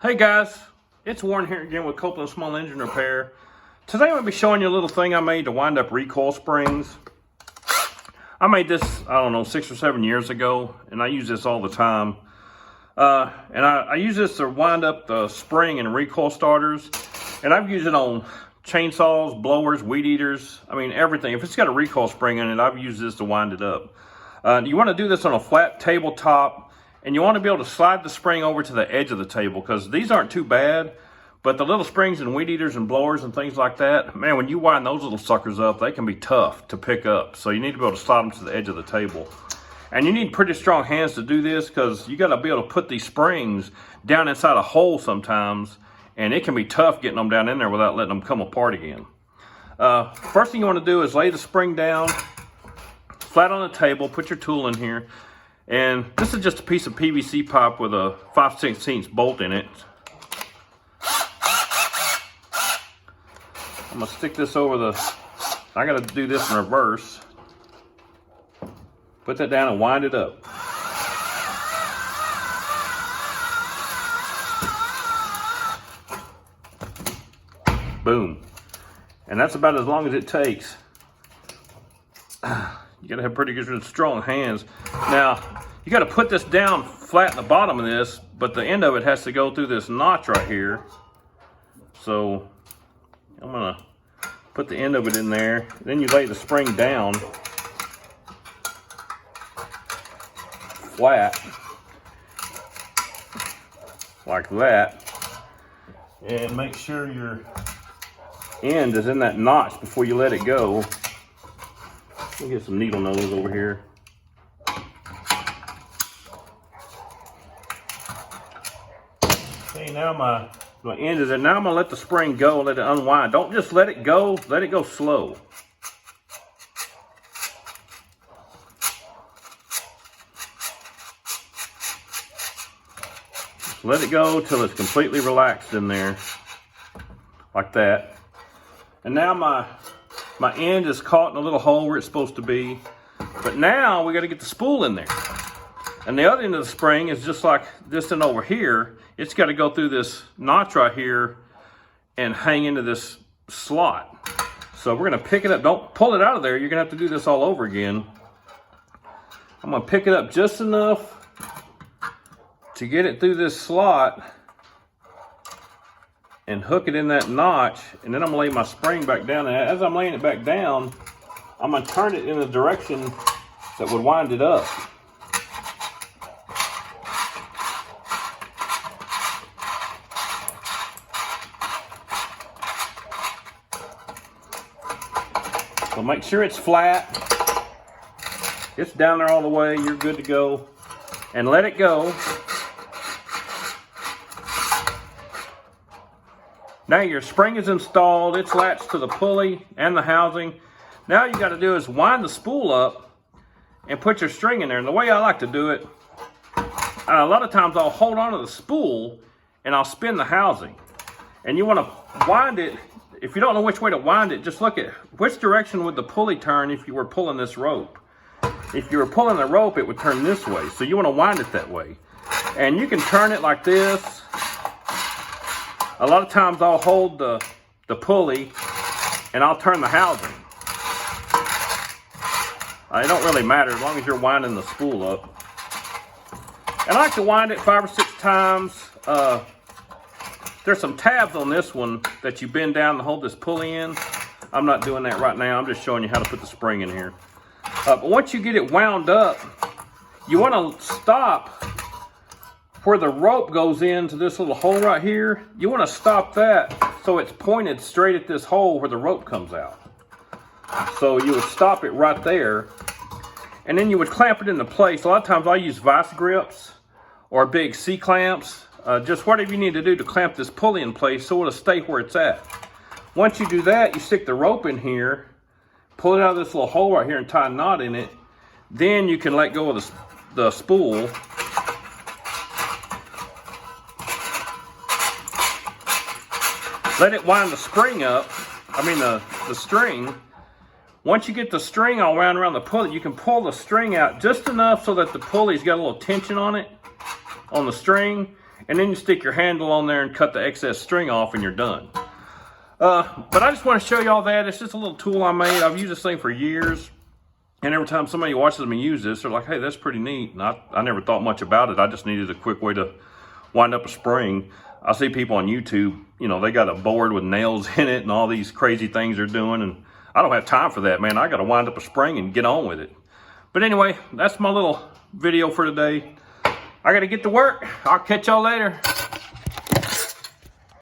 Hey guys, it's Warren here again with Copeland Small Engine Repair. Today I'm going to be showing you a little thing I made to wind up recoil springs. I made this, I don't know, 6 or 7 years ago, and I use this all the time. I use this to wind up the spring and recoil starters, and I've used it on chainsaws, blowers, weed eaters, I mean everything. If it's got a recoil spring in it, I've used this to wind it up. You want to do this on a flat tabletop. And you want to be able to slide the spring over to the edge of the table, because these aren't too bad, but the little springs in weed eaters and blowers and things like that, man, when you wind those little suckers up, they can be tough to pick up. So you need to be able to slide them to the edge of the table. And you need pretty strong hands to do this, because you got to be able to put these springs down inside a hole sometimes, and it can be tough getting them down in there without letting them come apart again. First thing you want to do is lay the spring down flat on the table, put your tool in here. And this is just a piece of PVC pipe with a 5/16 bolt in it. I'm gonna stick this over I gotta do this in reverse. Put that down and wind it up. Boom. And that's about as long as it takes. You gotta have pretty good, strong hands. Now, you gotta put this down flat in the bottom of this, but the end of it has to go through this notch right here. So, I'm gonna put the end of it in there. Then you lay the spring down flat, like that. And make sure your end is in that notch before you let it go. Let me get some needle nose over here. Okay, now my end is in. Now I'm gonna let the spring go, let it unwind. Don't just let it go slow. Just let it go till it's completely relaxed in there, like that. And now my end is caught in a little hole where it's supposed to be. But now we got to get the spool in there. And the other end of the spring is just like this end over here. It's got to go through this notch right here and hang into this slot. So we're going to pick it up. Don't pull it out of there. You're going to have to do this all over again. I'm going to pick it up just enough to get it through this slot and hook it in that notch, and then I'm gonna lay my spring back down. And as I'm laying it back down, I'm gonna turn it in the direction that would wind it up. So make sure it's flat. It's down there all the way, you're good to go. And let it go. Now your spring is installed, it's latched to the pulley and the housing. Now you got to do is wind the spool up and put your string in there. And the way I like to do it, a lot of times I'll hold on to the spool and I'll spin the housing. And you want to wind it, if you don't know which way to wind it, just look at which direction would the pulley turn if you were pulling this rope. If you were pulling the rope, it would turn this way. So you want to wind it that way. And you can turn it like this. A lot of times I'll hold the pulley and I'll turn the housing. It don't really matter as long as you're winding the spool up. And I like to wind it 5 or 6 times. There's some tabs on this one that you bend down to hold this pulley in. I'm not doing that right now. I'm just showing you how to put the spring in here. But once you get it wound up, you want to stop where the rope goes into this little hole right here. You want to stop that so it's pointed straight at this hole where the rope comes out. So you would stop it right there, and then you would clamp it into place. A lot of times I use vice grips or big C-clamps, just whatever you need to do to clamp this pulley in place so it'll stay where it's at. Once you do that, you stick the rope in here, pull it out of this little hole right here and tie a knot in it. Then you can let go of the spool. Let it wind the spring up, the string. Once you get the string all wound around the pulley, you can pull the string out just enough so that the pulley's got a little tension on it, on the string, and then you stick your handle on there and cut the excess string off and you're done. But I just want to show y'all that. It's just a little tool I made. I've used this thing for years. And every time somebody watches me use this, they're like, hey, that's pretty neat. And I never thought much about it. I just needed a quick way to wind up a spring. I see people on YouTube, you know, they got a board with nails in it and all these crazy things they're doing. And I don't have time for that, man. I got to wind up a spring and get on with it. But anyway, that's my little video for today. I got to get to work. I'll catch y'all later.